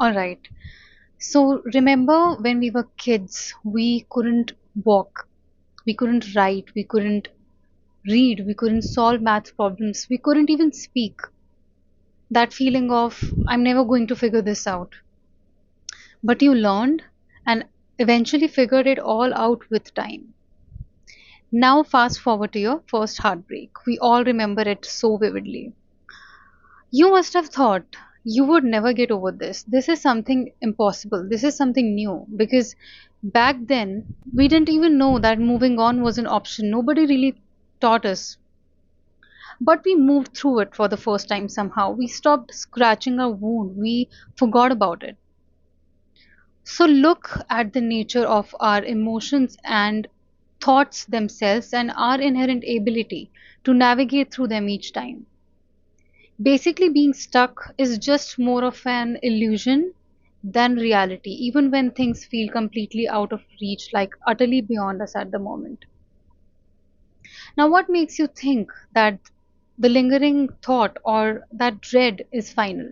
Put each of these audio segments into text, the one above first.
Alright. So remember when we were kids, we couldn't walk, we couldn't write, we couldn't read, we couldn't solve math problems, we couldn't even speak. That feeling of, I'm never going to figure this out. But you learned and eventually figured it all out with time. Now, fast forward to your first heartbreak. We all remember it so vividly. You must have thought you would never get over this. This is something impossible. This is something new. Because back then, we didn't even know that moving on was an option. Nobody really taught us. But we moved through it for the first time somehow. We stopped scratching our wound. We forgot about it. So look at the nature of our emotions and thoughts themselves and our inherent ability to navigate through them each time. Basically, being stuck is just more of an illusion than reality, even when things feel completely out of reach, like utterly beyond us at the moment. Now, what makes you think that the lingering thought or that dread is final?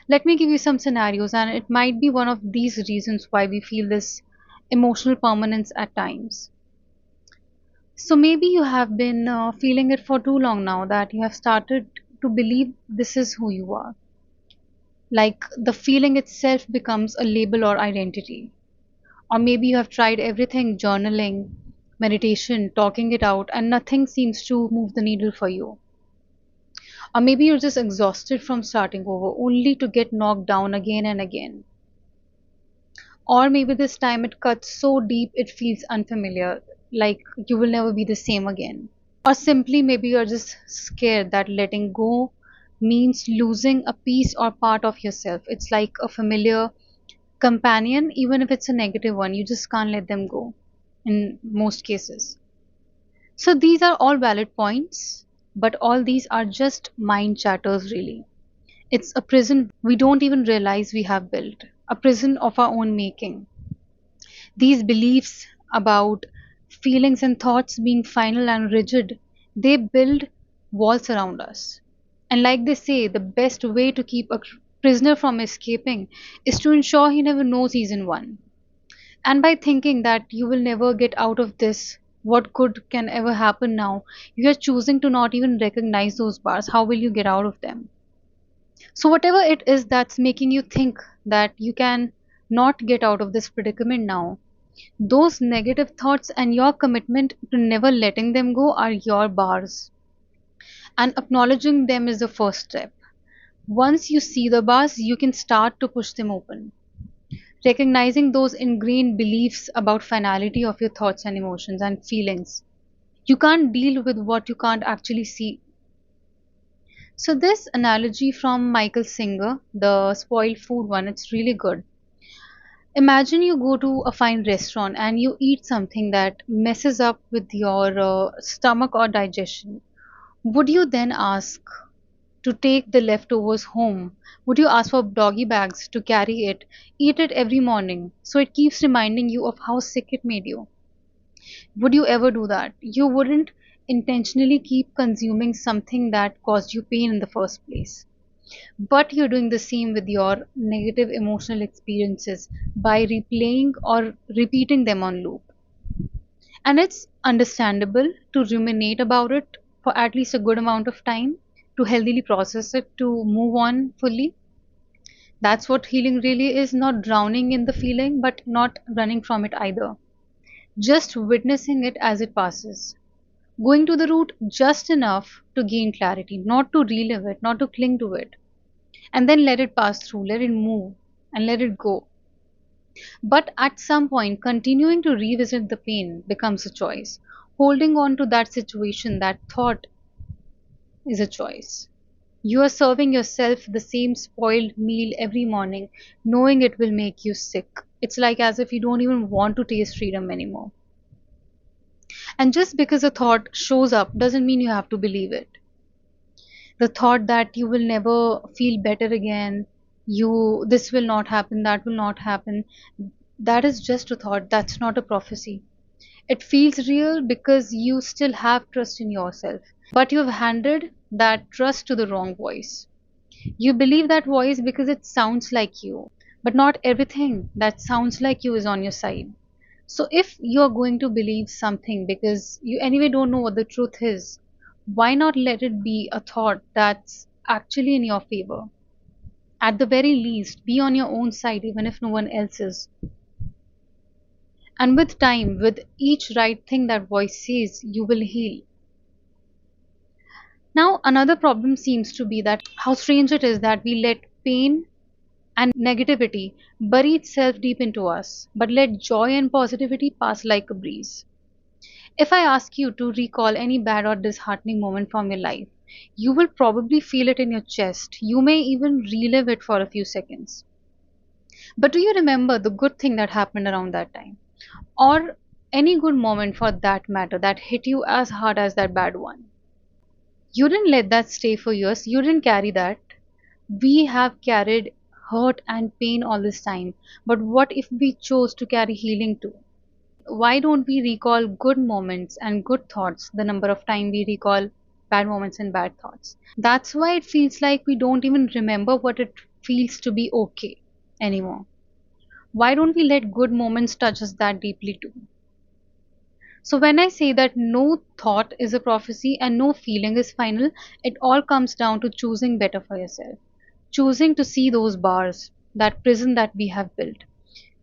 Let me give you some scenarios, and it might be one of these reasons why we feel this emotional permanence at times. So, maybe you have been feeling it for too long now that you have started to believe this is who you are. Like the feeling itself becomes a label or identity. Or maybe you have tried everything journaling, meditation, talking it out, and nothing seems to move the needle for you. Or maybe you're just exhausted from starting over, only to get knocked down again and again. Or maybe this time it cuts so deep it feels unfamiliar, like you will never be the same again. Or simply maybe you're just scared that letting go means losing a piece or part of yourself. It's like a familiar companion, even if it's a negative one, you just can't let them go in most cases. So these are all valid points, but all these are just mind chatters, really. It's a prison we don't even realize we have built, a prison of our own making. These beliefs about feelings and thoughts being final and rigid, they build walls around us. And like they say, the best way to keep a prisoner from escaping is to ensure he never knows he's in one. And by thinking that you will never get out of this, what good can ever happen now, you are choosing to not even recognize those bars. How will you get out of them? So, whatever it is that's making you think that you can not get out of this predicament now, those negative thoughts and your commitment to never letting them go are your bars. And acknowledging them is the first step. Once you see the bars, you can start to push them open. Recognizing those ingrained beliefs about finality of your thoughts and emotions and feelings. You can't deal with what you can't actually see. So, this analogy from Michael Singer, the spoiled food one, it's really good. Imagine you go to a fine restaurant and you eat something that messes up with your stomach or digestion. Would you then ask to take the leftovers home? Would you ask for doggy bags to carry it, eat it every morning so it keeps reminding you of how sick it made you? Would you ever do that? You wouldn't intentionally keep consuming something that caused you pain in the first place. But you're doing the same with your negative emotional experiences by replaying or repeating them on loop. And it's understandable to ruminate about it for at least a good amount of time, to healthily process it, to move on fully. That's what healing really is, not drowning in the feeling, but not running from it either. Just witnessing it as it passes. Going to the root just enough to gain clarity, not to relive it, not to cling to it, and then let it pass through, let it move, and let it go. But at some point, continuing to revisit the pain becomes a choice. Holding on to that situation, that thought, is a choice. You are serving yourself the same spoiled meal every morning, knowing it will make you sick. It's like as if you don't even want to taste freedom anymore. And just because a thought shows up doesn't mean you have to believe it. The thought that you will never feel better again, you this will not happen, that will not happen, that is just a thought, that's not a prophecy. It feels real because you still have trust in yourself, but you've handed that trust to the wrong voice. You believe that voice because it sounds like you, but not everything that sounds like you is on your side. So if you're going to believe something because you anyway don't know what the truth is, why not let it be a thought that's actually in your favor? At the very least, be on your own side even if no one else is. And with time, with each right thing that voice says, you will heal. Now, another problem seems to be that how strange it is that we let pain and negativity bury itself deep into us, but let joy and positivity pass like a breeze. If I ask you to recall any bad or disheartening moment from your life, you will probably feel it in your chest. You may even relive it for a few seconds. But do you remember the good thing that happened around that time? Or any good moment for that matter that hit you as hard as that bad one? You didn't let that stay for years, you didn't carry that. We have carried hurt and pain all this time. But what if we chose to carry healing too? Why don't we recall good moments and good thoughts the number of time we recall bad moments and bad thoughts? That's why it feels like we don't even remember what it feels to be okay anymore. Why don't we let good moments touch us that deeply too? So when I say that no thought is a prophecy and no feeling is final, it all comes down to choosing better for yourself. Choosing to see those bars, that prison that we have built.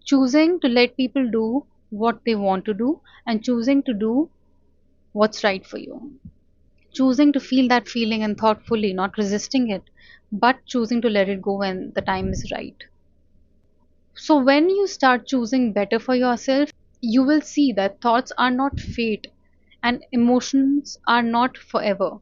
Choosing to let people do what they want to do and choosing to do what's right for you. Choosing to feel that feeling and thoughtfully, not resisting it, but choosing to let it go when the time is right. So, when you start choosing better for yourself, you will see that thoughts are not fate and emotions are not forever.